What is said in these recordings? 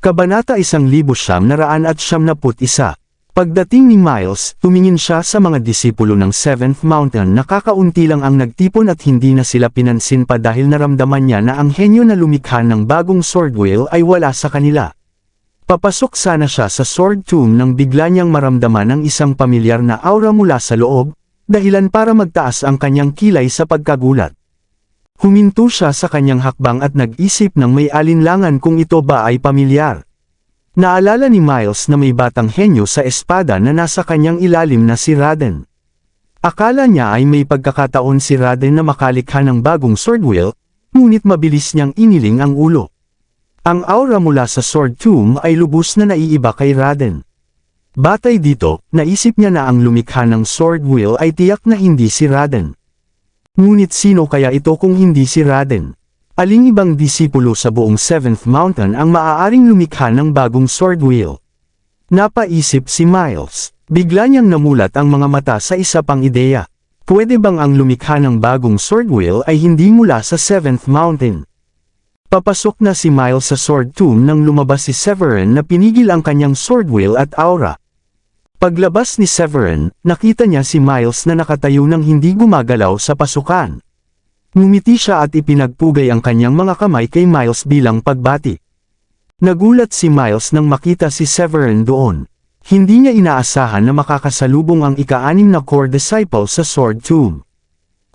Kabanata 1971. Pagdating ni Miles, tumingin siya sa mga disipulo ng Seventh Mountain na kakaunti lang ang nagtipon at hindi na sila pinansin pa dahil naramdaman niya na ang henyo na lumikha ng bagong sword wheel ay wala sa kanila. Papasok sana siya sa sword tomb nang bigla niyang maramdaman ang isang pamilyar na aura mula sa loob, dahilan para magtaas ang kanyang kilay sa pagkagulat. Huminto siya sa kanyang hakbang at nag-isip ng may alinlangan kung ito ba ay pamilyar. Naalala ni Miles na may batang henyo sa espada na nasa kanyang ilalim na si Raiden. Akala niya ay may pagkakataon si Raiden na makalikha ng bagong sword wheel, ngunit mabilis niyang iniling ang ulo. Ang aura mula sa sword tomb ay lubos na naiiba kay Raiden. Batay dito, naisip niya na ang lumikha ng sword wheel ay tiyak na hindi si Raiden. Ngunit sino kaya ito kung hindi si Raiden? Aling ibang disipulo sa buong Seventh Mountain ang maaaring lumikha ng bagong sword wheel? Napaisip si Miles. Bigla niyang namulat ang mga mata sa isa pang ideya. Pwede bang ang lumikha ng bagong sword wheel ay hindi mula sa Seventh Mountain? Papasok na si Miles sa sword tomb nang lumabas si Severin na pinigil ang kanyang sword wheel at aura. Paglabas ni Severin, nakita niya si Miles na nakatayo nang hindi gumagalaw sa pasukan. Ngumiti siya at ipinagpugay ang kanyang mga kamay kay Miles bilang pagbati. Nagulat si Miles nang makita si Severin doon. Hindi niya inaasahan na makakasalubong ang ika-6 na core disciple sa sword tomb.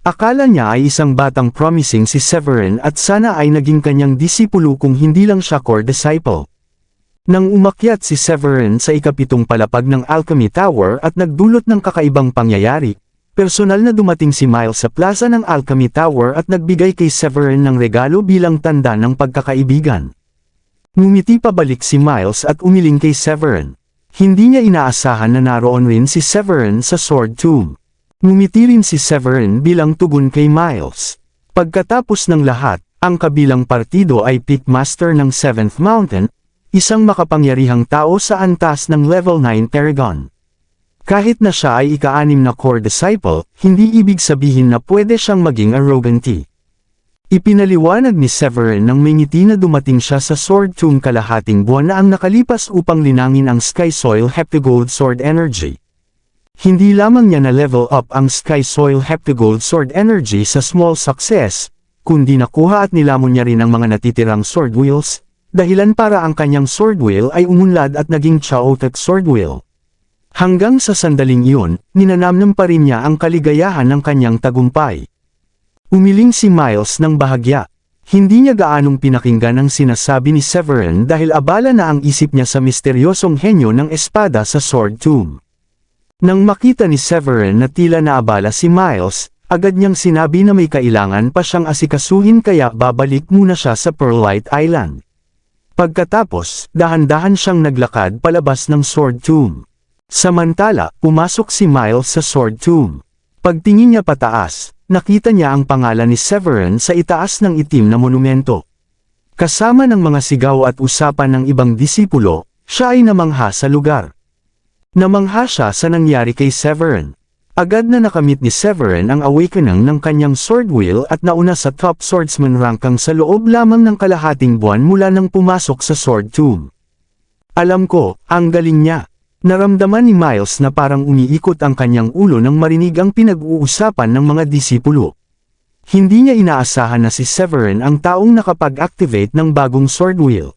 Akala niya ay isang batang promising si Severin at sana ay naging kanyang disipulo kung hindi lang siya core disciple. Nang umakyat si Severin sa ika-7 palapag ng Alchemy Tower at nagdulot ng kakaibang pangyayari, personal na dumating si Miles sa plaza ng Alchemy Tower at nagbigay kay Severin ng regalo bilang tanda ng pagkakaibigan. Ngumiti pabalik si Miles at umiling kay Severin. Hindi niya inaasahan na naroon rin si Severin sa sword tomb. Ngumiti rin si Severin bilang tugon kay Miles. Pagkatapos ng lahat, ang kabilang partido ay Pitmaster ng Seventh Mountain, isang makapangyarihang tao sa antas ng level 9 Paragon. Kahit na siya ay ika-6 na core disciple, hindi ibig sabihin na pwede siyang maging arrogant. Ipinaliwanag ni Severin nang may ngiti na dumating siya sa sword tomb kalahating buwan na ang nakalipas upang linangin ang Sky Soil Heptagold Sword Energy. Hindi lamang niya na level up ang Sky Soil Heptagold Sword Energy sa small success, kundi nakuha at nilamon niya rin ang mga natitirang sword wheels, dahilan para ang kanyang sword wheel ay umunlad at naging Chaotic sword wheel. Hanggang sa sandaling iyon, ninanamnam pa rin niya ang kaligayahan ng kanyang tagumpay. Umiling si Miles ng bahagya. Hindi niya gaanong pinakinggan ang sinasabi ni Severin dahil abala na ang isip niya sa misteryosong henyo ng espada sa sword tomb. Nang makita ni Severin na tila naabala si Miles, agad niyang sinabi na may kailangan pa siyang asikasuhin kaya babalik muna siya sa Pearlite Island. Pagkatapos, dahan-dahan siyang naglakad palabas ng sword tomb. Samantala, pumasok si Miles sa sword tomb. Pagtingin niya pataas, nakita niya ang pangalan ni Severin sa itaas ng itim na monumento. Kasama ng mga sigaw at usapan ng ibang disipulo, siya ay namangha sa lugar. Namangha siya sa nangyari kay Severin. Agad na nakamit ni Severin ang awakening ng kanyang sword wheel at nauna sa top swordsman ranking sa loob lamang ng kalahating buwan mula nang pumasok sa sword tomb. Alam ko, ang galing niya. Naramdaman ni Miles na parang umiikot ang kanyang ulo nang marinig ang pinag-uusapan ng mga disipulo. Hindi niya inaasahan na si Severin ang taong nakapag-activate ng bagong sword wheel.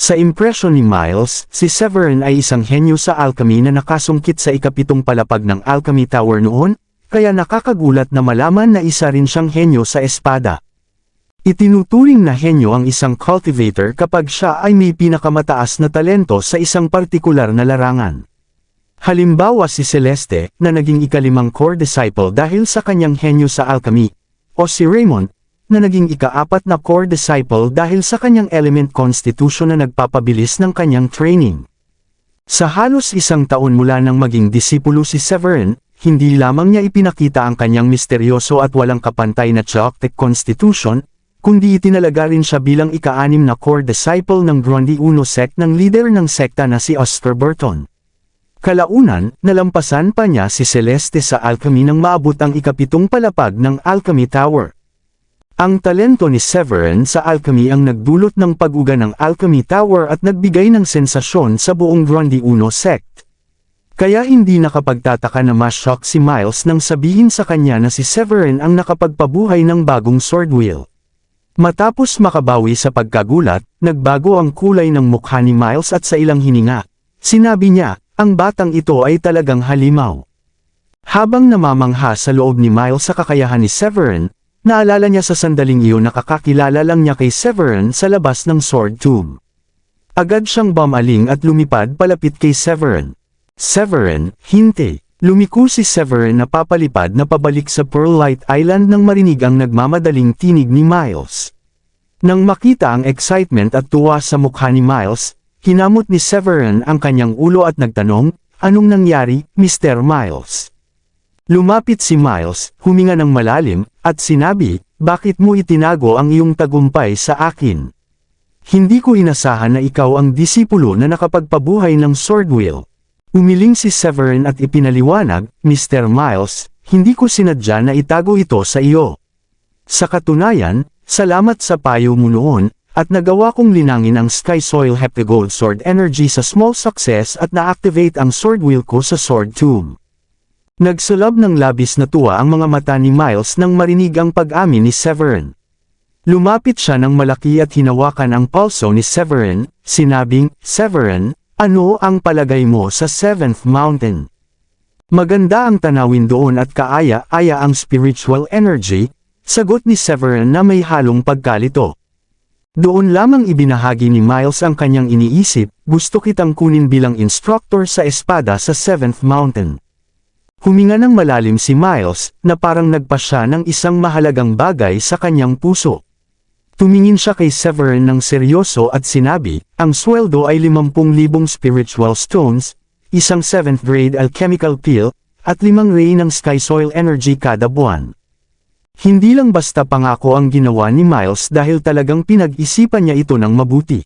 Sa impresyon ni Miles, si Severin ay isang henyo sa alchemy na nakasungkit sa ika-7 palapag ng Alchemy Tower noon, kaya nakakagulat na malaman na isa rin siyang henyo sa espada. Itinuturing na henyo ang isang cultivator kapag siya ay may pinakamataas na talento sa isang partikular na larangan. Halimbawa si Celeste, na naging ika-5 core disciple dahil sa kanyang henyo sa alchemy, o si Raymond, na naging ika-4 na core disciple dahil sa kanyang element constitution na nagpapabilis ng kanyang training. Sa halos 1 taon mula nang maging disipulo si Severin, hindi lamang niya ipinakita ang kanyang misteryoso at walang kapantay na Chaotic constitution, kundi itinalaga rin siya bilang ika-6 na core disciple ng Grundy Uno sect ng leader ng sekta na si Oscar Burton. Kalaunan, nalampasan pa niya si Celeste sa alchemy nang maabot ang ika-7 palapag ng Alchemy Tower. Ang talento ni Severin sa alchemy ang nagdulot ng pag-uga ng Alchemy Tower at nagbigay ng sensasyon sa buong Gronde Uno sect. Kaya hindi nakapagtataka na ma-shock si Miles nang sabihin sa kanya na si Severin ang nakapagpabuhay ng bagong sword wheel. Matapos makabawi sa pagkagulat, nagbago ang kulay ng mukha ni Miles at sa ilang hininga, sinabi niya, ang batang ito ay talagang halimaw. Habang namamangha sa loob ni Miles sa kakayahan ni Severin, naalala niya sa sandaling iyon na kakakilala lang niya kay Severin sa labas ng sword tomb. Agad siyang bumaling at lumipad palapit kay Severin. Severin, hinte. Lumiko si Severin na papalipad na pabalik sa Pearlite Island nang marinig ang nagmamadaling tinig ni Miles. Nang makita ang excitement at tuwa sa mukha ni Miles, kinamot ni Severin ang kanyang ulo at nagtanong, anong nangyari, Mr. Miles? Lumapit si Miles, huminga ng malalim, at sinabi, bakit mo itinago ang iyong tagumpay sa akin? Hindi ko inasahan na ikaw ang disipulo na nakapagpabuhay ng sword wheel. Umiling si Severin at ipinaliwanag, Mr. Miles, hindi ko sinadya na itago ito sa iyo. Sa katunayan, salamat sa payo mo noon, at nagawa kong linangin ang Sky Soil Heptagold Sword Energy sa small success at na-activate ang sword wheel ko sa sword tomb. Nagsulab ng labis na tuwa ang mga mata ni Miles nang marinig ang pag-amin ni Severin. Lumapit siya ng malaki at hinawakan ang pulso ni Severin, sinabing, Severin, ano ang palagay mo sa 7th Mountain? Maganda ang tanawin doon at kaaya-aya ang spiritual energy, sagot ni Severin na may halong pagkalito. Doon lamang ibinahagi ni Miles ang kanyang iniisip, gusto kitang kunin bilang instructor sa espada sa 7th Mountain. Huminga ng malalim si Miles, na parang nagpasya ng isang mahalagang bagay sa kanyang puso. Tumingin siya kay Severin ng seryoso at sinabi, ang sweldo ay 50,000 spiritual stones, isang 7th grade alchemical pill, at 5 ray ng Sky Soil Energy kada buwan. Hindi lang basta pangako ang ginawa ni Miles dahil talagang pinag-isipan niya ito ng mabuti.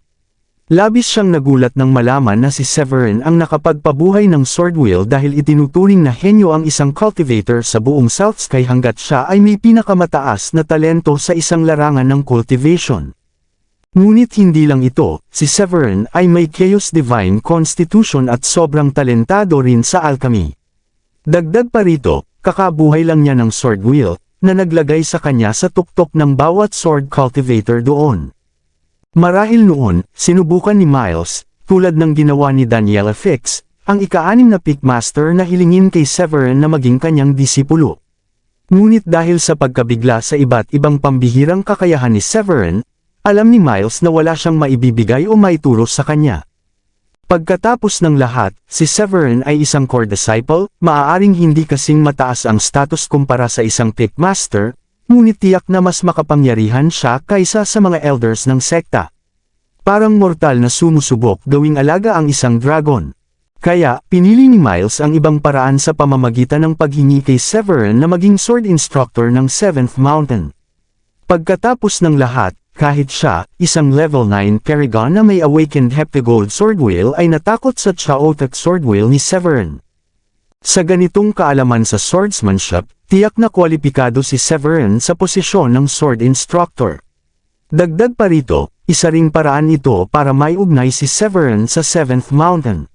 Labis siyang nagulat nang malaman na si Severin ang nakapagpabuhay ng sword wheel dahil itinuturing na henyo ang isang cultivator sa buong South Sky hanggat siya ay may pinakamataas na talento sa isang larangan ng cultivation. Ngunit hindi lang ito, si Severin ay may Chaos Divine Constitution at sobrang talentado rin sa alchemy. Dagdag pa rito, kakabuhay lang niya ng sword wheel, na naglagay sa kanya sa tuktok ng bawat sword cultivator doon. Marahil noon, sinubukan ni Miles, tulad ng ginawa ni Daniela Fix, ang ika-6 na Pickmaster na hilingin kay Severin na maging kanyang disipulo. Ngunit dahil sa pagkabigla sa iba't ibang pambihirang kakayahan ni Severin, alam ni Miles na wala siyang maibibigay o maituro sa kanya. Pagkatapos ng lahat, si Severin ay isang core disciple, maaaring hindi kasing mataas ang status kumpara sa isang Pickmaster, ngunit tiyak na mas makapangyarihan siya kaysa sa mga elders ng sekta. Parang mortal na sumusubok gawing alaga ang isang dragon. Kaya, pinili ni Miles ang ibang paraan sa pamamagitan ng paghingi kay Severin na maging sword instructor ng 7th Mountain. Pagkatapos ng lahat, kahit siya, isang level 9 Paragon na may awakened Heptagold Sword Wheel ay natakot sa Chaotic Sword Wheel ni Severin. Sa ganitong kaalaman sa swordsmanship, tiyak na kwalipikado si Severin sa posisyon ng sword instructor. Dagdag pa rito, isa ring paraan ito para maiugnay si Severin sa 7th Mountain.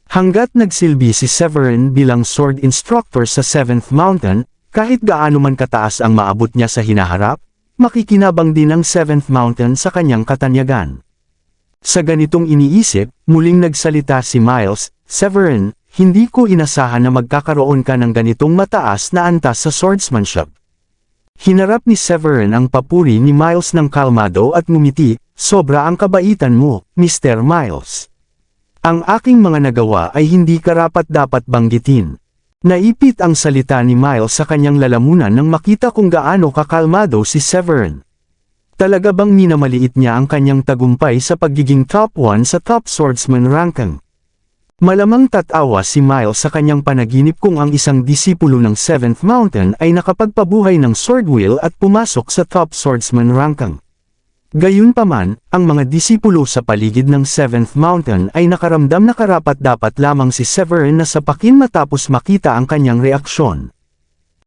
Hanggat nagsilbi si Severin bilang sword instructor sa 7th Mountain, kahit gaano man kataas ang maabot niya sa hinaharap, makikinabang din ang 7th Mountain sa kanyang katanyagan. Sa ganitong iniisip, muling nagsalita si Miles, Severin, hindi ko inasahan na magkakaroon ka ng ganitong mataas na antas sa swordsmanship. Hinarap ni Severin ang papuri ni Miles ng kalmado at ngumiti, sobra ang kabaitan mo, Mr. Miles. Ang aking mga nagawa ay hindi karapat-dapat banggitin. Naipit ang salita ni Miles sa kanyang lalamunan nang makita kung gaano kakalmado si Severin. Talaga bang minamaliit niya ang kanyang tagumpay sa pagiging top 1 sa top swordsman ranking? Malamang tatawa si Miles sa kanyang panaginip kung ang isang disipulo ng 7th Mountain ay nakapagpabuhay ng sword wheel at pumasok sa top swordsman ranking. Gayunpaman, ang mga disipulo sa paligid ng 7th Mountain ay nakaramdam na karapat-dapat lamang si Severin na sapakin matapos makita ang kanyang reaksyon.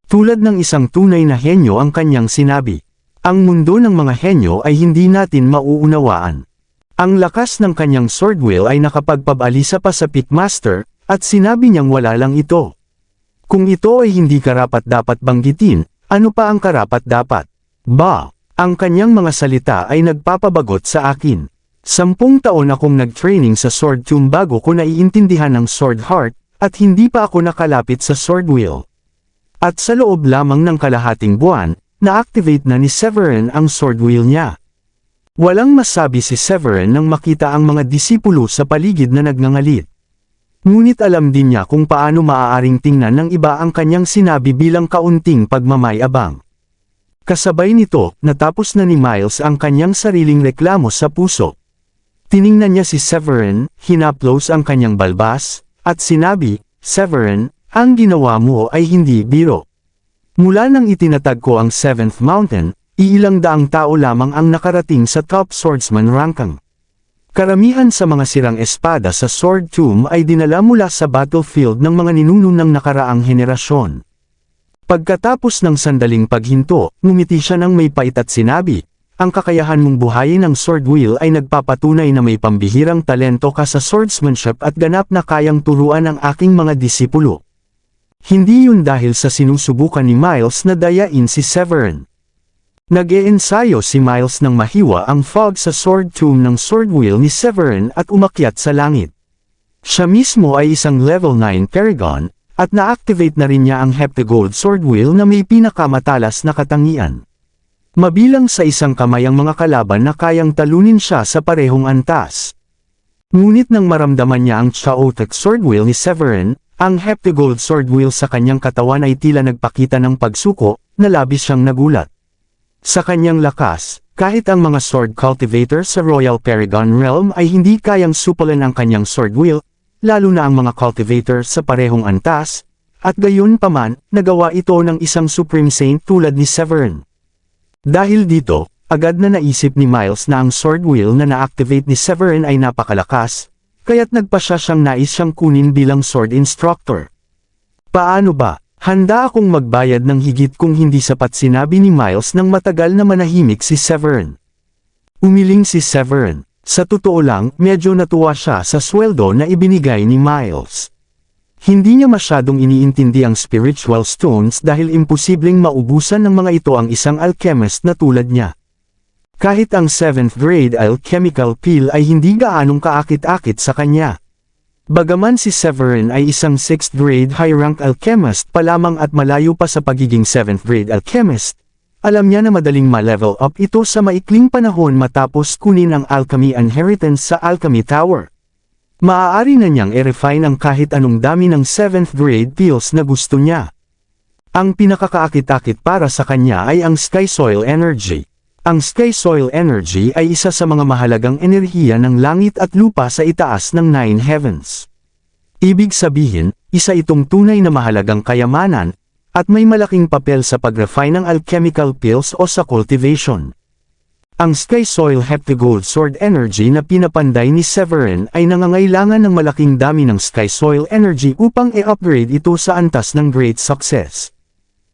Tulad ng isang tunay na henyo ang kanyang sinabi, Ang mundo ng mga henyo ay hindi natin mauunawaan. Ang lakas ng kanyang sword will ay nakapagpabalisa pa sa Pitmaster, at sinabi niyang wala lang ito. Kung ito ay hindi karapat-dapat banggitin, ano pa ang karapat-dapat? Ba, ang kanyang mga salita ay nagpapabagot sa akin. 10 taon akong nag-training sa Sword Tomb bago ko naiintindihan ng Sword Heart, at hindi pa ako nakalapit sa Sword Will. At sa loob lamang ng kalahating buwan, na-activate na ni Severin ang Sword Will niya. Walang masabi si Severin nang makita ang mga disipulo sa paligid na nagngangalit. Ngunit alam din niya kung paano maaaring tingnan ng iba ang kanyang sinabi bilang kaunting pagmamayabang. Kasabay nito, natapos na ni Miles ang kanyang sariling reklamo sa puso. Tiningnan niya si Severin, hinaplos ang kanyang balbas, at sinabi, "Severin, ang ginawa mo ay hindi biro. Mula nang itinatag ko ang 7th Mountain, iilang daang tao lamang ang nakarating sa top swordsman ranking. Karamihan sa mga sirang espada sa Sword Tomb ay dinala mula sa battlefield ng mga ninuno ng nakaraang henerasyon." Pagkatapos ng sandaling paghinto, ngumiti siya ng may pait at sinabi, "Ang kakayahan mong buhayin ng sword wheel ay nagpapatunay na may pambihirang talento ka sa swordsmanship at ganap na kayang turuan ang aking mga disipulo." Hindi yun dahil sa sinusubukan ni Miles na dayain si Severin. Nag-iensayo si Miles ng mahiwa ang fog sa Sword Tomb ng sword wheel ni Severin at umakyat sa langit. Siya mismo ay isang level 9 Paragon, at na-activate na rin niya ang Heptagold Sword Wheel na may pinakamatalas na katangian. Mabilang sa isang kamay ang mga kalaban na kayang talunin siya sa parehong antas. Ngunit nang maramdaman niya ang chaotic sword wheel ni Severin, ang Heptagold Sword Wheel sa kanyang katawan ay tila nagpakita ng pagsuko, na labis siyang nagulat. Sa kanyang lakas, kahit ang mga sword cultivator sa Royal Paragon Realm ay hindi kayang supalan ang kanyang sword wheel, lalo na ang mga cultivator sa parehong antas, at gayon paman, nagawa ito ng isang Supreme Saint tulad ni Severin. Dahil dito, agad na naisip ni Miles na ang sword wheel na na-activate ni Severin ay napakalakas, kaya't nagpa siyang nais siyang kunin bilang sword instructor. "Paano ba? Handa akong magbayad ng higit kung hindi sapat," sinabi ni Miles nang matagal na manahimik si Severin. Umiling si Severin. Sa totoo lang, medyo natuwa siya sa sweldo na ibinigay ni Miles. Hindi niya masyadong iniintindi ang spiritual stones dahil imposibleng maubusan ng mga ito ang isang alchemist na tulad niya. Kahit ang 7th grade alchemical peel ay hindi gaanong kaakit-akit sa kanya. Bagaman si Severin ay isang 6th grade high-rank alchemist pa lamang at malayo pa sa pagiging 7th grade alchemist, alam niya na madaling ma-level up ito sa maikling panahon matapos kunin ang alchemy inheritance sa Alchemy Tower. Maaari na niyang i-refine ang kahit anong dami ng 7th grade peels na gusto niya. Ang pinakakaakit-akit para sa kanya ay ang Sky Soil Energy. Ang Sky Soil Energy ay isa sa mga mahalagang enerhiya ng langit at lupa sa itaas ng 9 heavens. Ibig sabihin, isa itong tunay na mahalagang kayamanan, at may malaking papel sa pag-refine ng alchemical pills o sa cultivation. Ang Sky Soil Heptagold Sword Energy na pinapanday ni Severin ay nangangailangan ng malaking dami ng Sky Soil Energy upang i-upgrade ito sa antas ng Great Success.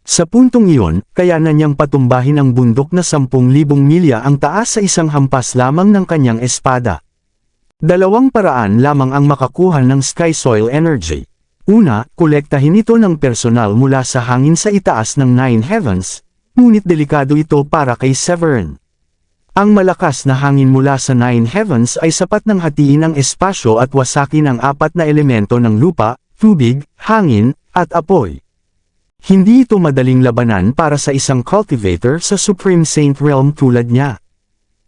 Sa puntong iyon, kaya na niyang patumbahin ang bundok na 10,000 milya ang taas sa isang hampas lamang ng kanyang espada. Dalawang paraan lamang ang makakuha ng Sky Soil Energy. Una, kolektahin ito ng personal mula sa hangin sa itaas ng 9 heavens, ngunit delikado ito para kay Severin. Ang malakas na hangin mula sa 9 heavens ay sapat ng hatiin ang espasyo at wasakin ang 4 na elemento ng lupa, tubig, hangin, at apoy. Hindi ito madaling labanan para sa isang cultivator sa Supreme Saint Realm tulad niya.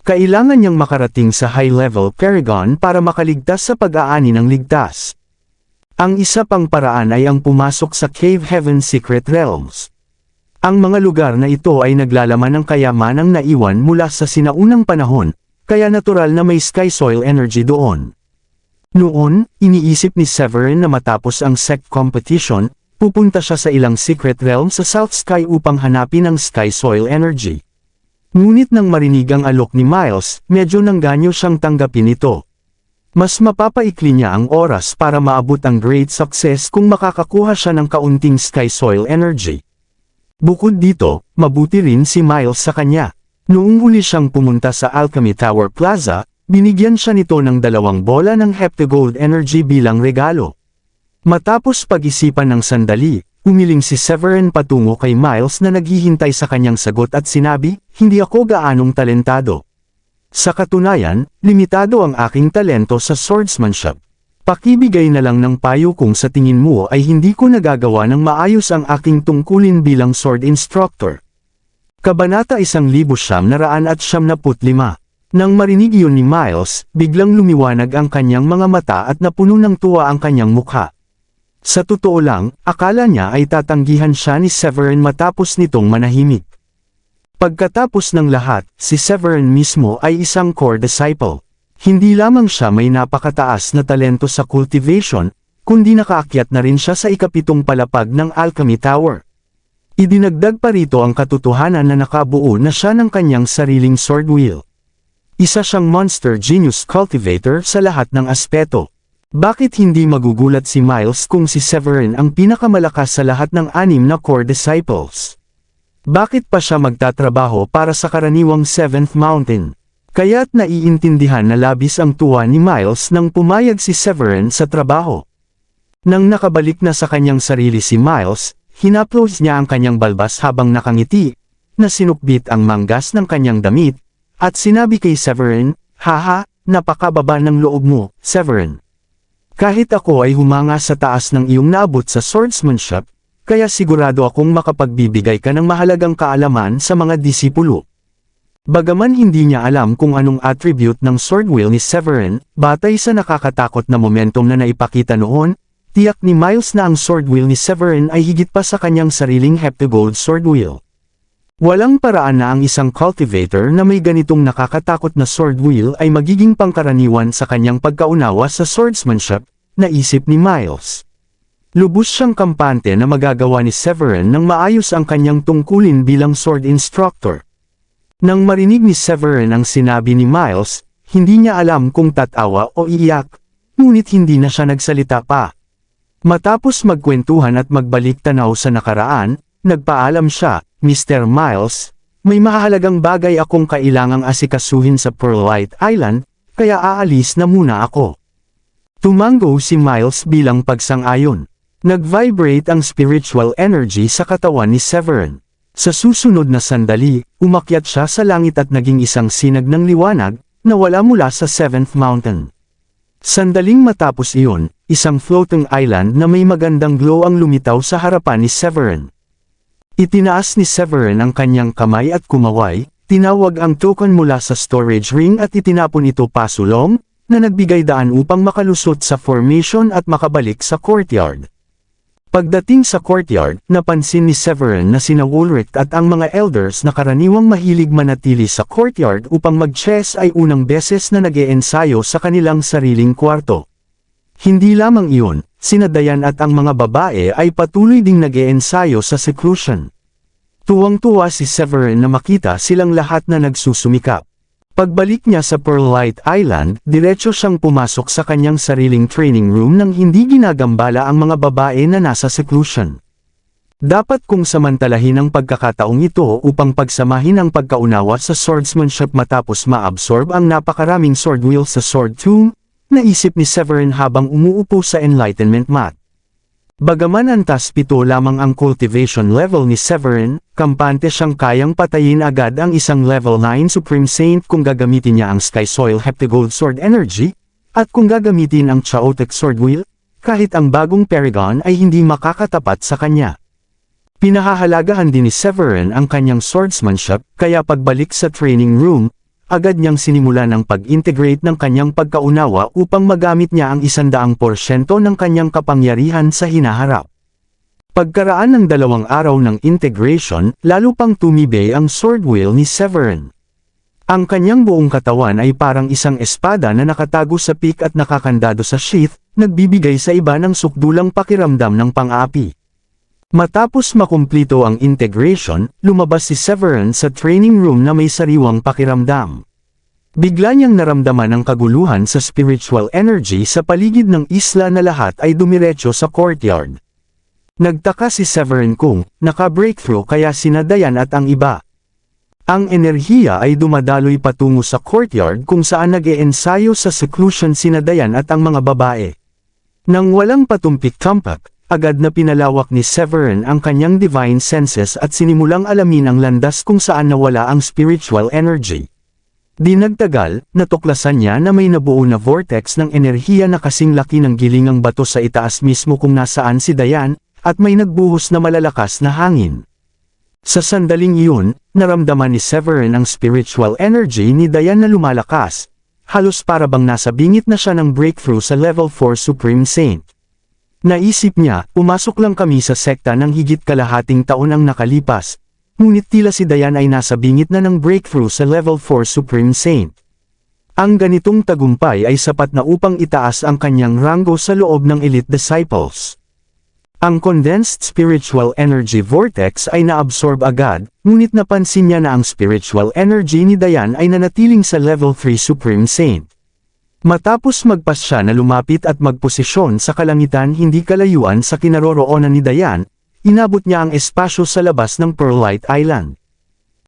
Kailangan niyang makarating sa high-level Paragon para makaligtas sa pag-aani ng ligtas. Ang isa pang paraan ay ang pumasok sa Cave Heaven Secret Realms. Ang mga lugar na ito ay naglalaman ng kayamanang naiwan mula sa sinaunang panahon, kaya natural na may Sky Soil Energy doon. Noon, iniisip ni Severin na matapos ang sect competition, pupunta siya sa ilang secret realm sa South Sky upang hanapin ang Sky Soil Energy. Ngunit nang marinig ang alok ni Miles, medyo nangganyo siyang tanggapin ito. Mas mapapaikli niya ang oras para maabot ang Great Success kung makakakuha siya ng kaunting Sky Soil Energy. Bukod dito, mabuti rin si Miles sa kanya. Noong huli siyang pumunta sa Alchemy Tower Plaza, binigyan siya nito ng 2 bola ng Heptagold Energy bilang regalo. Matapos pag-isipan ng sandali, umiling si Severin patungo kay Miles na naghihintay sa kanyang sagot at sinabi, "Hindi ako gaanong talentado. Sa katunayan, limitado ang aking talento sa swordsmanship. Pakibigay na lang ng payo kung sa tingin mo ay hindi ko nagagawa ng maayos ang aking tungkulin bilang sword instructor." Kabanata 1995. Nang marinig iyon ni Miles, biglang lumiwanag ang kanyang mga mata at napuno ng tuwa ang kanyang mukha. Sa totoo lang, akala niya ay tatanggihan siya ni Severin matapos nitong manahimik. Pagkatapos ng lahat, si Severin mismo ay isang core disciple. Hindi lamang siya may napakataas na talento sa cultivation, kundi nakaakyat na rin siya sa ika-7 palapag ng Alchemy Tower. Idinagdag pa rito ang katotohanan na nakabuo na siya ng kanyang sariling sword wheel. Isa siyang monster genius cultivator sa lahat ng aspeto. Bakit hindi magugulat si Miles kung si Severin ang pinakamalakas sa lahat ng 6 na core disciples? Bakit pa siya magtatrabaho para sa karaniwang 7th Mountain? Kaya't naiintindihan na labis ang tuwa ni Miles nang pumayag si Severin sa trabaho. Nang nakabalik na sa kanyang sarili si Miles, hinaplos niya ang kanyang balbas habang nakangiti, na sinukbit ang manggas ng kanyang damit, at sinabi kay Severin, "Haha, napakababa ng loob mo, Severin. Kahit ako ay humanga sa taas ng iyong naabot sa swordsmanship, kaya sigurado akong makapagbibigay ka ng mahalagang kaalaman sa mga disipulo." Bagaman hindi niya alam kung anong attribute ng sword wheel ni Severin, batay sa nakakatakot na momentum na naipakita noon, tiyak ni Miles na ang sword wheel ni Severin ay higit pa sa kanyang sariling Heptagold sword wheel. Walang paraan na ang isang cultivator na may ganitong nakakatakot na sword wheel ay magiging pangkaraniwan sa kanyang pagkaunawa sa swordsmanship, naisip ni Miles. Lubos siyang kampante na magagawa ni Severin nang maayos ang kanyang tungkulin bilang sword instructor. Nang marinig ni Severin ang sinabi ni Miles, hindi niya alam kung tatawa o iiyak, ngunit hindi na siya nagsalita pa. Matapos magkwentuhan at magbalik tanaw sa nakaraan, nagpaalam siya, "Mr. Miles, may mahalagang bagay akong kailangang asikasuhin sa Pearlite Island, kaya aalis na muna ako." Tumango si Miles bilang pagsang-ayon. Nag-vibrate ang spiritual energy sa katawan ni Severin. Sa susunod na sandali, umakyat siya sa langit at naging isang sinag ng liwanag, na wala mula sa 7th Mountain. Sandaling matapos iyon, isang floating island na may magandang glow ang lumitaw sa harapan ni Severin. Itinaas ni Severin ang kanyang kamay at kumaway, tinawag ang token mula sa storage ring at itinapon ito pasulong, na nagbigay daan upang makalusot sa formation at makabalik sa courtyard. Pagdating sa courtyard, napansin ni Severin na sina Woolrich at ang mga elders na karaniwang mahilig manatili sa courtyard upang mag-chess ay unang beses na nag-eensayo sa kanilang sariling kwarto. Hindi lamang iyon, sina Dayan at ang mga babae ay patuloy ding nag-eensayo sa seclusion. Tuwang-tuwa si Severin na makita silang lahat na nagsusumikap. Pagbalik niya sa Pearlite Island, diretso siyang pumasok sa kanyang sariling training room nang hindi ginagambala ang mga babae na nasa seclusion. Dapat kong samantalahin ang pagkakataong ito upang pagsamahin ang pagkaunawa sa swordsmanship matapos ma-absorb ang napakaraming sword wheel sa sword tomb, naisip ni Severin habang umuupo sa enlightenment mat. Bagaman antas 7 lamang ang cultivation level ni Severin, kampante siyang kayang patayin agad ang isang level 9 Supreme Saint kung gagamitin niya ang Sky Soil Heptagold Sword Energy, at kung gagamitin ang Chaotic Sword Wheel, kahit ang bagong Paragon ay hindi makakatapat sa kanya. Pinahahalagahan din ni Severin ang kanyang swordsmanship, kaya pagbalik sa training room, agad niyang sinimulan ang pag-integrate ng kanyang pagkaunawa upang magamit niya ang 100% ng kanyang kapangyarihan sa hinaharap. Pagkaraan ng 2 araw ng integration, lalo pang tumibay ang sword wheel ni Severin. Ang kanyang buong katawan ay parang isang espada na nakatago sa peak at nakakandado sa sheath, nagbibigay sa iba ng sukdulang pakiramdam ng pang-api. Matapos makumplito ang integration, lumabas si Severin sa training room na may sariwang pakiramdam. Bigla niyang naramdaman ang kaguluhan sa spiritual energy sa paligid ng isla na lahat ay dumiretso sa courtyard. Nagtaka si Severin kung naka-breakthrough kaya sina Dayan at ang iba. Ang enerhiya ay dumadaloy patungo sa courtyard kung saan nag-e-ensayo sa seclusion sina Dayan at ang mga babae. Nang walang patumpik-tampak, agad na pinalawak ni Severin ang kanyang divine senses at sinimulang alamin ang landas kung saan nawala ang spiritual energy. Di nagtagal, natuklasan niya na may nabuo na vortex ng enerhiya na kasing laki ng gilingang bato sa itaas mismo kung nasaan si Dayan, at may nagbuhos na malalakas na hangin. Sa sandaling iyon, naramdaman ni Severin ang spiritual energy ni Dayan na lumalakas, halos para bang nasa bingit na siya ng breakthrough sa level 4 Supreme Saint. Naisip niya, pumasok lang kami sa sekta ng higit kalahating taon ang nakalipas, ngunit tila si Dayan ay nasa bingit na ng breakthrough sa level 4 Supreme Saint. Ang ganitong tagumpay ay sapat na upang itaas ang kanyang ranggo sa loob ng elite disciples. Ang condensed spiritual energy vortex ay naabsorb agad, ngunit napansin niya na ang spiritual energy ni Dayan ay nanatiling sa level 3 Supreme Saint. Matapos magpas siya na lumapit at magposisyon sa kalangitan hindi kalayuan sa kinaroroonan ni Dayan, inabot niya ang espasyo sa labas ng Pearlite Island.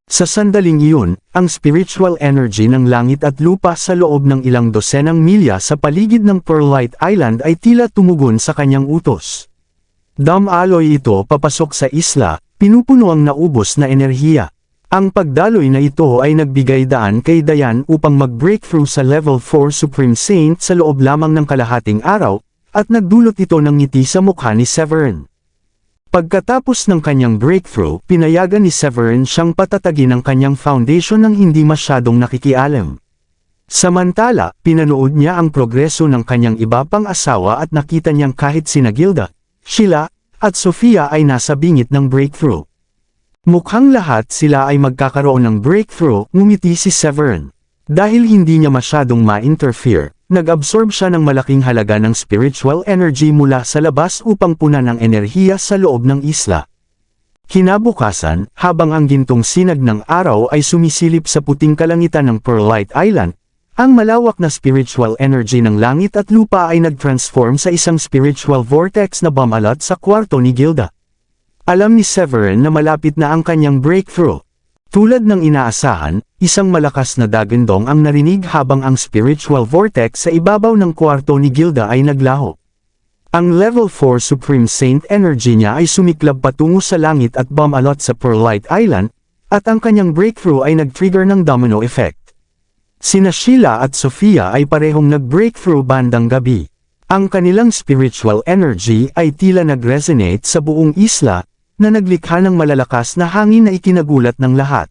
Sa sandaling iyon, ang spiritual energy ng langit at lupa sa loob ng ilang dosenang milya sa paligid ng Pearlite Island ay tila tumugon sa kanyang utos. Dumaloy ito papasok sa isla, pinupuno ang naubos na enerhiya. Ang pagdaloy na ito ay nagbigay daan kay Dayan upang mag-breakthrough sa level 4 Supreme Saint sa loob lamang ng kalahating araw, at nagdulot ito ng ngiti sa mukha ni Severin. Pagkatapos ng kanyang breakthrough, pinayagan ni Severin siyang patatagin ang kanyang foundation ng hindi masyadong nakikialam. Samantala, pinanood niya ang progreso ng kanyang iba pang asawa at nakita niyang kahit sina Gilda, Sheila, at Sofia ay nasa bingit ng breakthrough. Mukhang lahat sila ay magkakaroon ng breakthrough, ngumiti si Severin. Dahil hindi niya masyadong ma-interfere, nag-absorb siya ng malaking halaga ng spiritual energy mula sa labas upang punan ang enerhiya sa loob ng isla. Kinabukasan, habang ang gintong sinag ng araw ay sumisilip sa puting kalangitan ng Pearlite Island, ang malawak na spiritual energy ng langit at lupa ay nag-transform sa isang spiritual vortex na bumalat sa kwarto ni Gilda. Alam ni Severin na malapit na ang kanyang breakthrough. Tulad ng inaasahan, isang malakas na dagandong ang narinig habang ang spiritual vortex sa ibabaw ng kwarto ni Gilda ay naglaho. Ang level 4 Supreme Saint energy niya ay sumiklab patungo sa langit at bumalot sa Pearlite Island, at ang kanyang breakthrough ay nag-trigger ng domino effect. Sina Sheila at Sofia ay parehong nag-breakthrough bandang gabi. Ang kanilang spiritual energy ay tila nag-resonate sa buong isla, na naglikha ng malalakas na hangin na ikinagulat ng lahat.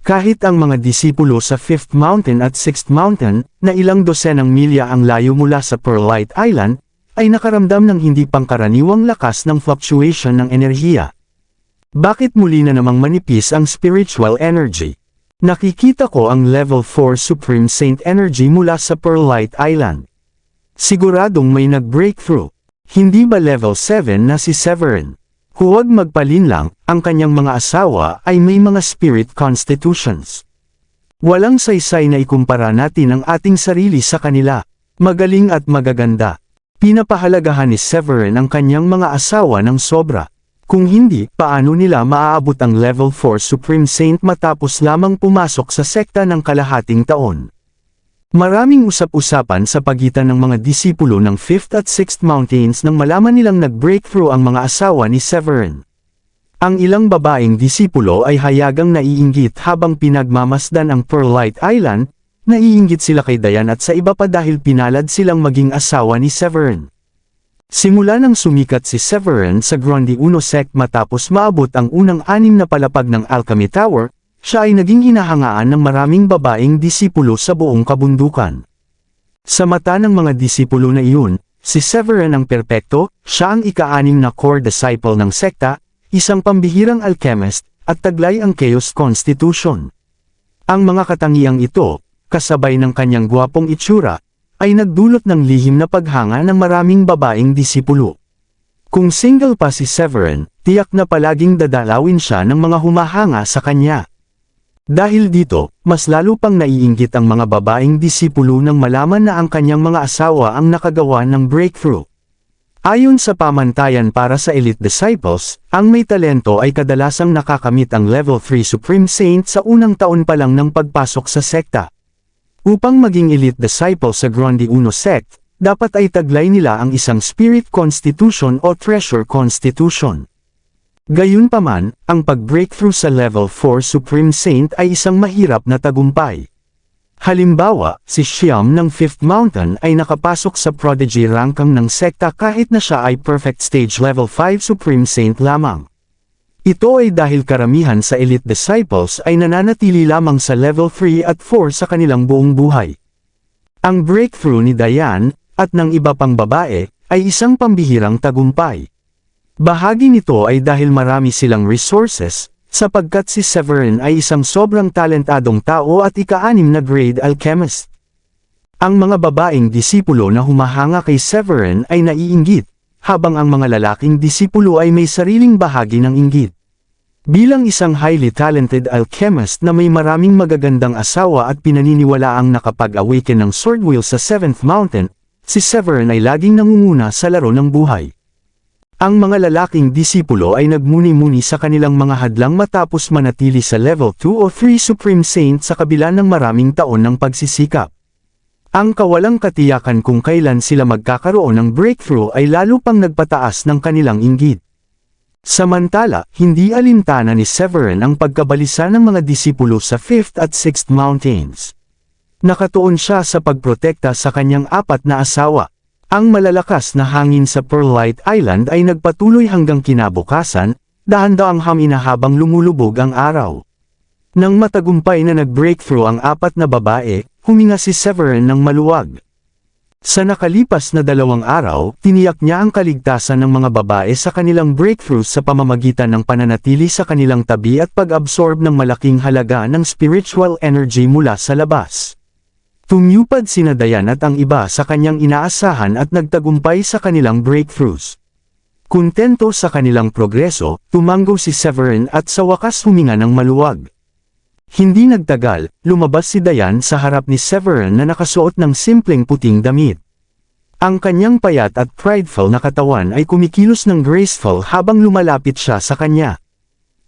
Kahit ang mga disipulo sa 5th Mountain at 6th Mountain, na ilang dosenang milya ang layo mula sa Pearlite Island, ay nakaramdam ng hindi pangkaraniwang lakas ng fluctuation ng enerhiya. Bakit muli na namang manipis ang spiritual energy? Nakikita ko ang level 4 Supreme Saint energy mula sa Pearlite Island. Siguradong may nag-breakthrough. Hindi ba level 7 na si Severin? Huwag magpalinlang, ang kanyang mga asawa ay may mga spirit constitutions. Walang saysay na ikumpara natin ang ating sarili sa kanila. Magaling at magaganda. Pinapahalagahan ni Severin ang kanyang mga asawa ng sobra. Kung hindi, paano nila maaabot ang level 4 Supreme Saint matapos lamang pumasok sa sekta ng kalahating taon? Maraming usap-usapan sa pagitan ng mga disipulo ng 5th at 6th Mountains nang malaman nilang nag-breakthrough ang mga asawa ni Severin. Ang ilang babaeng disipulo ay hayagang naiinggit habang pinagmamasdan ang Pearlite Island, naiinggit sila kay Dayan at sa iba pa dahil pinalad silang maging asawa ni Severin. Simula nang sumikat si Severin sa Grundy Uno sect matapos maabot ang unang 6 na palapag ng Alchemy Tower, siya ay naging hinahangaan ng maraming babaeng disipulo sa buong kabundukan. Sa mata ng mga disipulo na iyon, si Severin ang perpekto, siya ang ika-6 na core disciple ng sekta, isang pambihirang alchemist, at taglay ang Chaos Constitution. Ang mga katangiang ito, kasabay ng kanyang gwapong itsura, ay nagdulot ng lihim na paghanga ng maraming babaeng disipulo. Kung single pa si Severin, tiyak na palaging dadalawin siya ng mga humahanga sa kanya. Dahil dito, mas lalo pang naiinggit ang mga babaeng disipulo nang malaman na ang kanyang mga asawa ang nakagawa ng breakthrough. Ayon sa pamantayan para sa elite disciples, ang may talento ay kadalasang nakakamit ang level 3 Supreme Saint sa unang taon pa lang ng pagpasok sa sekta. Upang maging elite disciple sa Grande Uno sect, dapat ay taglay nila ang isang Spirit Constitution o Treasure Constitution. Gayunpaman, ang pag-breakthrough sa level 4 Supreme Saint ay isang mahirap na tagumpay. Halimbawa, si Shyam ng Fifth Mountain ay nakapasok sa Prodigy Rankang ng sekta kahit na siya ay Perfect Stage Level 5 Supreme Saint lamang. Ito ay dahil karamihan sa elite disciples ay nananatili lamang sa level 3 at 4 sa kanilang buong buhay. Ang breakthrough ni Diane, at ng iba pang babae, ay isang pambihirang tagumpay. Bahagi nito ay dahil marami silang resources, sapagkat si Severin ay isang sobrang talentadong tao at ika-6 na grade alchemist. Ang mga babaeng disipulo na humahanga kay Severin ay naiinggit, habang ang mga lalaking disipulo ay may sariling bahagi ng inggit. Bilang isang highly talented alchemist na may maraming magagandang asawa at pinaniniwalaang nakapag-awaken ng sword wheel sa 7th Mountain, si Severin ay laging nangunguna sa laro ng buhay. Ang mga lalaking disipulo ay nagmuni-muni sa kanilang mga hadlang matapos manatili sa level 2 o 3 Supreme Saint sa kabila ng maraming taon ng pagsisikap. Ang kawalang katiyakan kung kailan sila magkakaroon ng breakthrough ay lalo pang nagpataas ng kanilang inggit. Samantala, hindi alintana ni Severin ang pagkabalisa ng mga disipulo sa 5th at 6th Mountains. Nakatuon siya sa pagprotekta sa kanyang 4 na asawa. Ang malalakas na hangin sa Pearlite Island ay nagpatuloy hanggang kinabukasan, dahan-daang hamina habang lumulubog ang araw. Nang matagumpay na nag-breakthrough ang 4 na babae, huminga si Severin ng maluwag. Sa nakalipas na 2 araw, tiniyak niya ang kaligtasan ng mga babae sa kanilang breakthrough sa pamamagitan ng pananatili sa kanilang tabi at pag-absorb ng malaking halaga ng spiritual energy mula sa labas. Tumupad sina Diane at ang iba sa kanyang inaasahan at nagtagumpay sa kanilang breakthroughs. Kontento sa kanilang progreso, tumango si Severin at sa wakas huminga ng maluwag. Hindi nagtagal, lumabas si Diane sa harap ni Severin na nakasuot ng simpleng puting damit. Ang kanyang payat at prideful na katawan ay kumikilos ng graceful habang lumalapit siya sa kanya.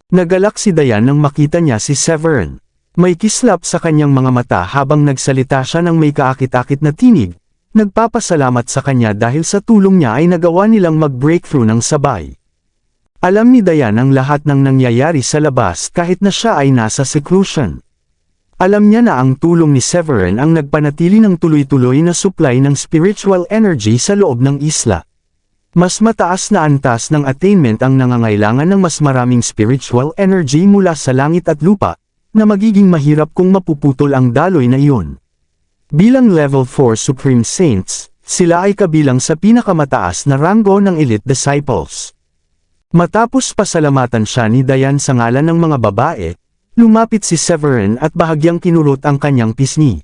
Nagalak si Diane nang makita niya si Severin. May kislap sa kanyang mga mata habang nagsalita siya ng may kaakit-akit na tinig, nagpapasalamat sa kanya dahil sa tulong niya ay nagawa nilang mag-breakthrough ng sabay. Alam ni Diane ang lahat ng nangyayari sa labas kahit na siya ay nasa seclusion. Alam niya na ang tulong ni Severin ang nagpanatili ng tuloy-tuloy na supply ng spiritual energy sa loob ng isla. Mas mataas na antas ng attainment ang nangangailangan ng mas maraming spiritual energy mula sa langit at lupa, na magiging mahirap kung mapuputol ang daloy na iyon. Bilang level 4 Supreme Saints, sila ay kabilang sa pinakamataas na ranggo ng elite disciples. Matapos pasalamatan siya ni Diane sa ngalan ng mga babae, lumapit si Severin at bahagyang kinurot ang kanyang pisngi.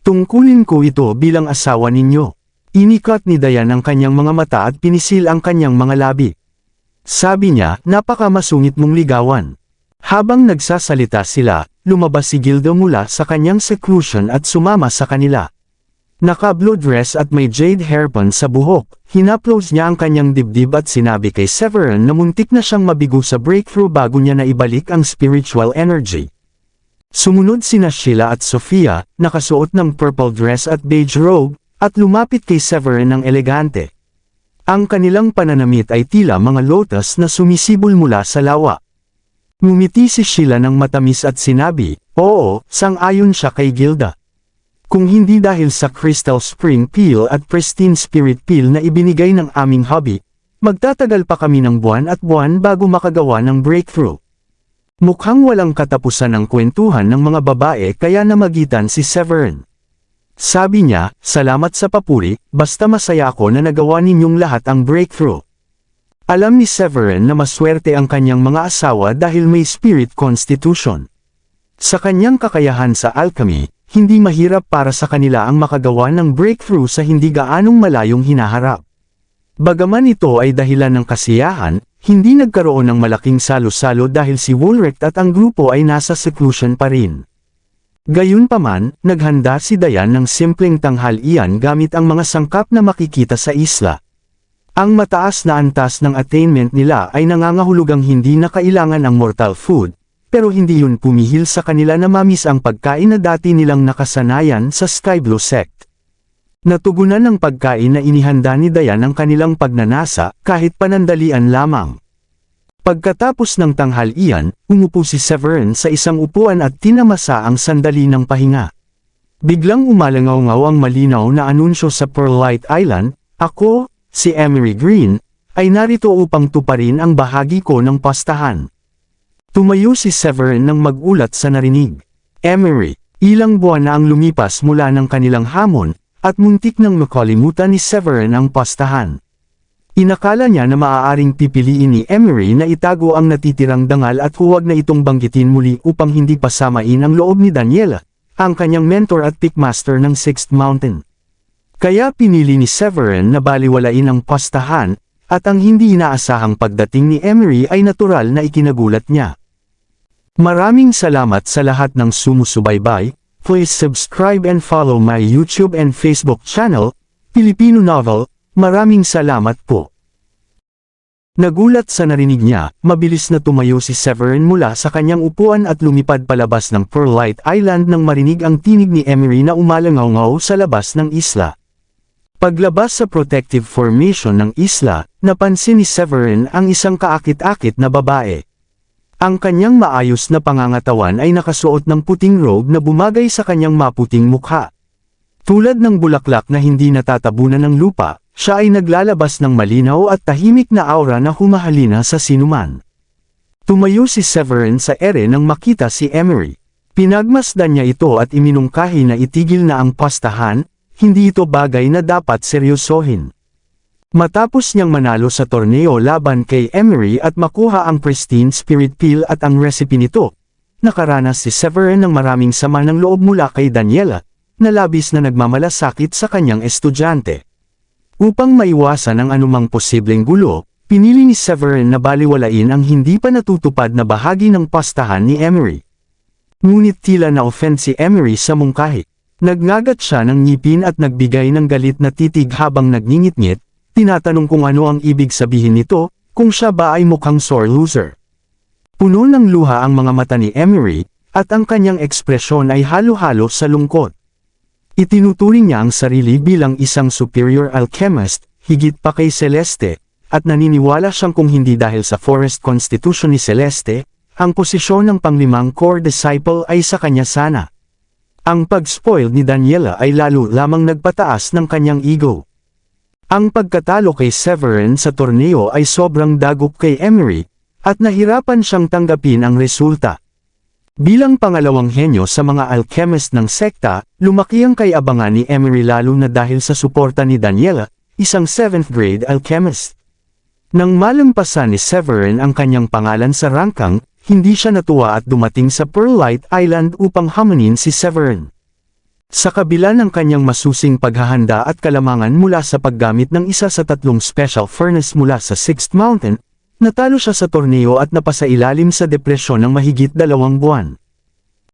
Tungkulin ko ito bilang asawa ninyo. Inikat ni Diane ang kanyang mga mata at pinisil ang kanyang mga labi. Sabi niya, napakamasungit mong ligawan. Habang nagsasalita sila, lumabas si Gilda mula sa kanyang seclusion at sumama sa kanila. Naka-blue dress at may jade hairpin sa buhok, hinaplos niya ang kanyang dibdib at sinabi kay Severin na muntik na siyang mabigo sa breakthrough bago niya naibalik ang spiritual energy. Sumunod sina Sheila at Sophia, nakasuot ng purple dress at beige robe, at lumapit kay Severin ng elegante. Ang kanilang pananamit ay tila mga lotus na sumisibol mula sa lawa. Ngumiti si Sheila ng matamis at sinabi, "Oo, sang-ayon siya kay Gilda. Kung hindi dahil sa Crystal Spring Peel at Pristine Spirit Peel na ibinigay ng aming hubby, magtatagal pa kami ng buwan at buwan bago makagawa ng breakthrough." Mukhang walang katapusan ng kwentuhan ng mga babae kaya namagitan si Severin. Sabi niya, "Salamat sa papuri, basta masaya ako na nagawa ninyong lahat ang breakthrough." Alam ni Severin na maswerte ang kanyang mga asawa dahil may spirit constitution. Sa kanyang kakayahan sa alchemy, hindi mahirap para sa kanila ang makagawa ng breakthrough sa hindi gaanong malayong hinaharap. Bagaman ito ay dahilan ng kasiyahan, hindi nagkaroon ng malaking salo-salo dahil si Woolrich at ang grupo ay nasa seclusion pa rin. Gayunpaman, naghanda si Diane ng simpleng tanghalian gamit ang mga sangkap na makikita sa isla. Ang mataas na antas ng attainment nila ay nangangahulugang hindi na kailangan ang mortal food, pero hindi yun pumihil sa kanila na mamis ang pagkain na dati nilang nakasanayan sa Sky Blue Sect. Natugunan ng pagkain na inihanda ni Dayan ang kanilang pagnanasa kahit panandalian lamang. Pagkatapos ng tanghalian, umupo si Severin sa isang upuan at tinamasa ang sandali ng pahinga. Biglang umalangaw-ngaw ang malinaw na anunsyo sa Pearlite Island, "Ako, si Emery Green, ay narito upang tuparin ang bahagi ko ng pastahan." Tumayo si Severin nang magulat sa narinig. Emery, ilang buwan na ang lumipas mula ng kanilang hamon, at muntik nang makalimutan ni Severin ang pastahan. Inakala niya na maaaring pipiliin ni Emery na itago ang natitirang dangal at huwag na itong banggitin muli upang hindi pasamain ang loob ni Daniela, ang kanyang mentor at pickmaster ng Sixth Mountain. Kaya pinili ni Severin na baliwalain ang pastahan, at ang hindi inaasahang pagdating ni Emery ay natural na ikinagulat niya. Maraming salamat sa lahat ng sumusubaybay. Please subscribe and follow my YouTube and Facebook channel, Filipino Novel. Maraming salamat po. Nagulat sa narinig niya, mabilis na tumayo si Severin mula sa kanyang upuan at lumipad palabas ng Pearlite Island nang marinig ang tinig ni Emery na umalangaw-ngaw sa labas ng isla. Paglabas sa protective formation ng isla, napansin ni Severin ang isang kaakit-akit na babae. Ang kanyang maayos na pangangatawan ay nakasuot ng puting robe na bumagay sa kanyang maputing mukha. Tulad ng bulaklak na hindi natatabunan ng lupa, siya ay naglalabas ng malinaw at tahimik na aura na humahalina sa sinuman. Tumayo si Severin sa ere nang makita si Emery. Pinagmasdan niya ito at iminungkahi na itigil na ang pastahan, hindi ito bagay na dapat seryosohin. Matapos niyang manalo sa torneo laban kay Emery at makuha ang pristine spirit pill at ang recipe nito, nakaranas si Severin ng maraming sama ng loob mula kay Daniela, na labis na nagmamalasakit sa kanyang estudyante. Upang maiwasan ang anumang posibleng gulo, pinili ni Severin na baliwalain ang hindi pa natutupad na bahagi ng pastahan ni Emery. Ngunit tila na-offend si Emery sa mungkahi. Nagngagat siya ng ngipin at nagbigay ng galit na titig habang nagngingit-ngit, tinatanong kung ano ang ibig sabihin nito, kung siya ba ay mukhang sore loser. Puno ng luha ang mga mata ni Emery, at ang kanyang ekspresyon ay halo-halo sa lungkot. Itinuturing niya ang sarili bilang isang superior alchemist, higit pa kay Celeste, at naniniwala siyang kung hindi dahil sa Forest Constitution ni Celeste, ang posisyon ng panglimang core disciple ay sa kanya sana. Ang pag-spoil ni Daniela ay lalo lamang nagpataas ng kanyang ego. Ang pagkatalo kay Severin sa torneo ay sobrang dagok kay Emery, at nahirapan siyang tanggapin ang resulta. Bilang pangalawang henyo sa mga alchemist ng sekta, lumaki ang kay-abangan ni Emery lalo na dahil sa suporta ni Daniela, isang 7th grade alchemist. Nang malampasan ni Severin ang kanyang pangalan sa rangkang, hindi siya natuwa at dumating sa Pearlite Island upang hamanin si Severin. Sa kabila ng kanyang masusing paghahanda at kalamangan mula sa paggamit ng isa sa 3 special furnace mula sa Sixth Mountain, natalo siya sa torneo at napasailalim sa depresyon ng mahigit 2 buwan.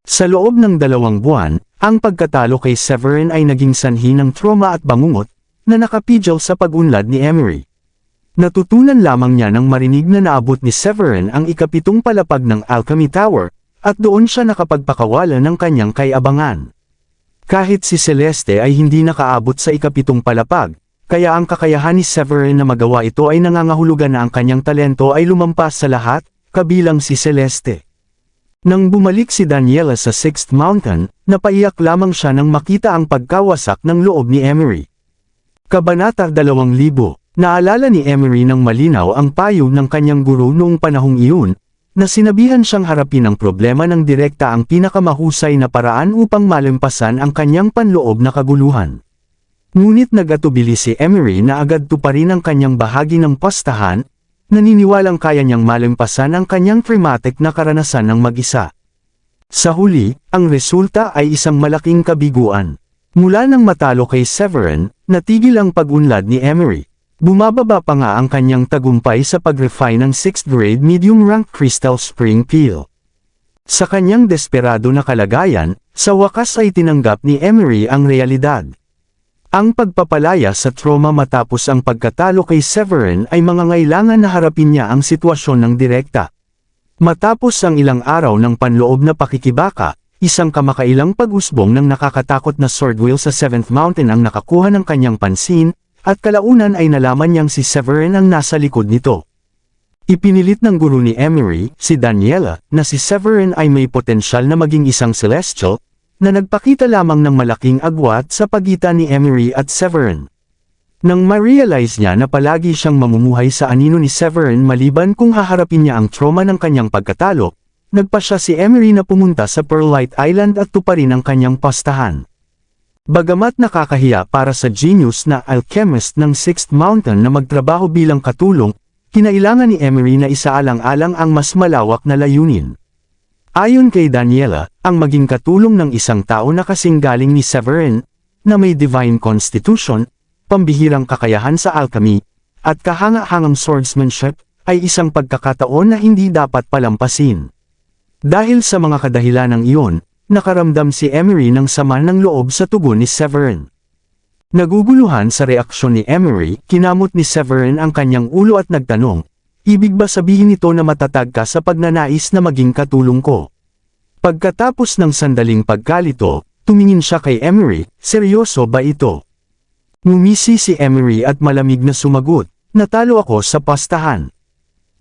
Sa loob ng 2 buwan, ang pagkatalo kay Severin ay naging sanhi ng trauma at bangungot, na nakapigil sa pag-unlad ni Emery. Natutunan lamang niya nang marinig na naabot ni Severin ang ika-7 palapag ng Alchemy Tower, at doon siya nakapagpakawala ng kanyang kay-abangan. Kahit si Celeste ay hindi nakaabot sa ika-7 palapag, kaya ang kakayahan ni Severin na magawa ito ay nangangahulugan na ang kanyang talento ay lumampas sa lahat, kabilang si Celeste. Nang bumalik si Daniela sa Sixth Mountain, napaiyak lamang siya nang makita ang pagkawasak ng loob ni Emery. Kabanata 2000, naalala ni Emery ng malinaw ang payo ng kanyang guro noong panahong iyon, na sinabihan siyang harapin ang problema ng direkta ang pinakamahusay na paraan upang malampasan ang kanyang panloob na kaguluhan. Ngunit nag-atubili si Emery na agad tuparin ang kanyang bahagi ng pastahan, naniniwalang kaya niyang malampasan ang kanyang traumatic na karanasan ng mag-isa. Sa huli, ang resulta ay isang malaking kabiguan. Mula nang matalo kay Severin, natigil ang pag-unlad ni Emery. Bumababa pa nga ang kanyang tagumpay sa pag-refine ng 6th grade medium rank crystal spring peel. Sa kanyang desperado na kalagayan, sa wakas ay tinanggap ni Emery ang realidad. Ang pagpapalaya sa trauma matapos ang pagkatalo kay Severin ay mangangailangan na harapin niya ang sitwasyon ng direkta. Matapos ang ilang araw ng panloob na pakikibaka, isang kamakailang pag-usbong ng nakakatakot na sword wheel sa 7th Mountain ang nakakuha ng kanyang pansin, at kalaunan ay nalaman niyang si Severin ang nasa likod nito. Ipinilit ng guro ni Emery, si Daniela, na si Severin ay may potensyal na maging isang celestial, na nagpakita lamang ng malaking agwat sa pagitan ni Emery at Severin. Nang ma-realize niya na palagi siyang mamumuhay sa anino ni Severin maliban kung haharapin niya ang trauma ng kanyang pagkatalo, nagpa siya si Emery na pumunta sa Pearlite Island at tuparin ang kanyang pastahan. Bagamat nakakahiya para sa genius na alchemist ng 6th Mountain na magtrabaho bilang katulong, kinailangan ni Emery na isaalang-alang ang mas malawak na layunin. Ayon kay Daniela, ang maging katulong ng isang tao na kasing galing ni Severin, na may divine constitution, pambihirang kakayahan sa alchemy, at kahanga-hangang swordsmanship, ay isang pagkakataon na hindi dapat palampasin. Dahil sa mga kadahilanang iyon, nakaramdam si Emery ng sama ng loob sa tugon ni Severin. Naguguluhan sa reaksyon ni Emery, kinamot ni Severin ang kanyang ulo at nagtanong, ibig ba sabihin nito na matatag ka sa pagnanais na maging katulong ko? Pagkatapos ng sandaling pagkalito, tumingin siya kay Emery, seryoso ba ito? Ngumisi si Emery at malamig na sumagot, natalo ako sa pastahan.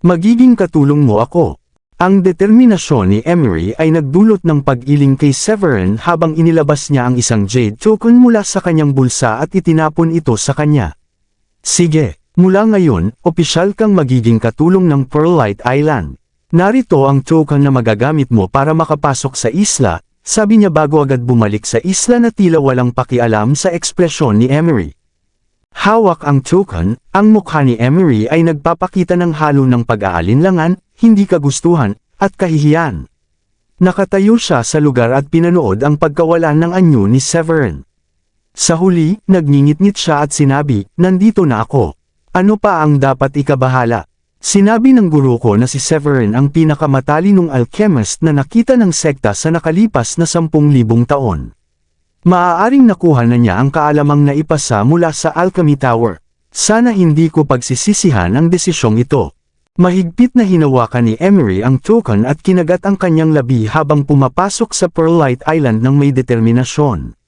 Magiging katulong mo ako. Ang determinasyon ni Emery ay nagdulot ng pag-iling kay Severin habang inilabas niya ang isang jade token mula sa kanyang bulsa at itinapon ito sa kanya. Sige, mula ngayon, opisyal kang magiging katulong ng Pearlite Island. Narito ang token na magagamit mo para makapasok sa isla, sabi niya bago agad bumalik sa isla na tila walang pakialam sa ekspresyon ni Emery. Hawak ang token, ang mukha ni Emery ay nagpapakita ng halo ng pag-aalinlangan, hindi kagustuhan, at kahihiyan. Nakatayo siya sa lugar at pinanood ang pagkawalan ng anyo ni Severin. Sa huli, nagngingit-ngit siya at sinabi, nandito na ako. Ano pa ang dapat ikabahala? Sinabi ng guro ko na si Severin ang pinakamatalinong alchemist na nakita ng sekta sa nakalipas na 10,000 taon. Maaaring nakuha na niya ang kaalamang naipasa mula sa Alchemy Tower. Sana hindi ko pagsisisihan ang desisyong ito. Mahigpit na hinawakan ni Emery ang token at kinagat ang kanyang labi habang pumapasok sa Pearlite Island ng may determinasyon.